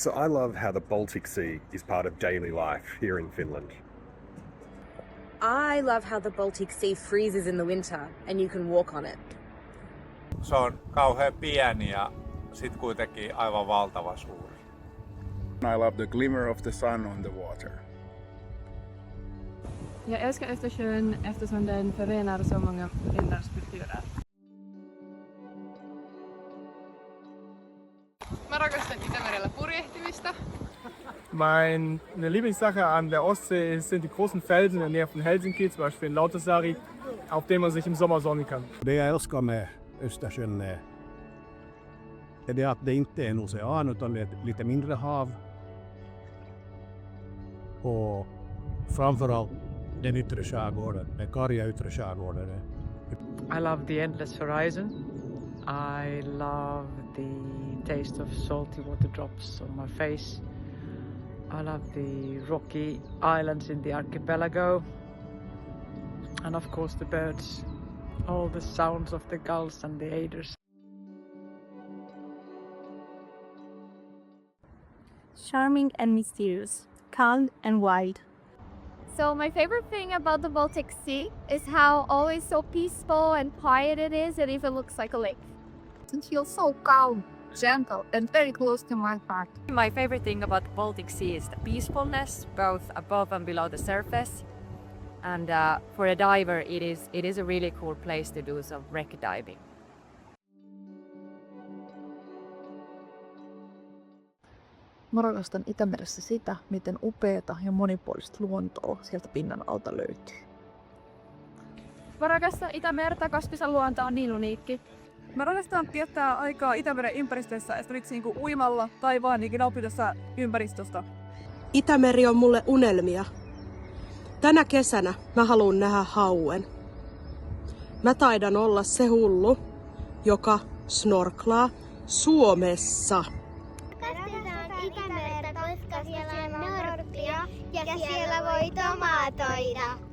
So I love how the Baltic Sea is part of daily life here in Finland. I love how the Baltic Sea freezes in the winter and you can walk on it. Se on kauhean pieni ja sit kuitenkin aivan valtava suuri. I love the glimmer of the sun on the water. Jag älskar Östersjön eftersom den förenar så många länders kulturer. Mä rakastan Itämerellä purjehtimista. Meine Lieblingssache an der Ostsee sind die großen Felsen in der Nähe von Helsinki, zum Beispiel in Lauttasaari, auf denen man sich im Sommer sonnen kan. Det jag älskar med Östersjön är det att det inte är en ocean utan det är ett lite mindre hav. Och framförallt den yttre skärgården, den karga yttre skärgården. I love the endless horizon. I love the taste of salty water drops on my face. I love the rocky islands in the archipelago. And of course the birds. All the sounds of the gulls and the eiders. Charming and mysterious, calm and wild. So my favorite thing about the Baltic Sea is how always so peaceful and quiet it is. It even looks like a lake. It feels so calm, gentle and very close to my heart. My favorite thing about the Baltic Sea is the peacefulness, both above and below the surface. And for a diver, it is a really cool place to do some wreck diving. Mä rakastan Itämeressä sitä, miten upeata ja monipuolista luontoa sieltä pinnan alta löytyy. Mä rakastan Itämerta, koska sen luonto on niin uniikki. Mä rakastan viettää aikaa Itämeren ympäristössä, esimerkiksi niinku uimalla tai vaan nauttia tässä ympäristöstä. Itämeri on mulle unelmia. Tänä kesänä mä haluan nähdä hauen. Mä taidan olla se hullu, joka snorklaa Suomessa. Rakastetaan Itämerta, koska siellä on norppia ja siellä voi tomatoida.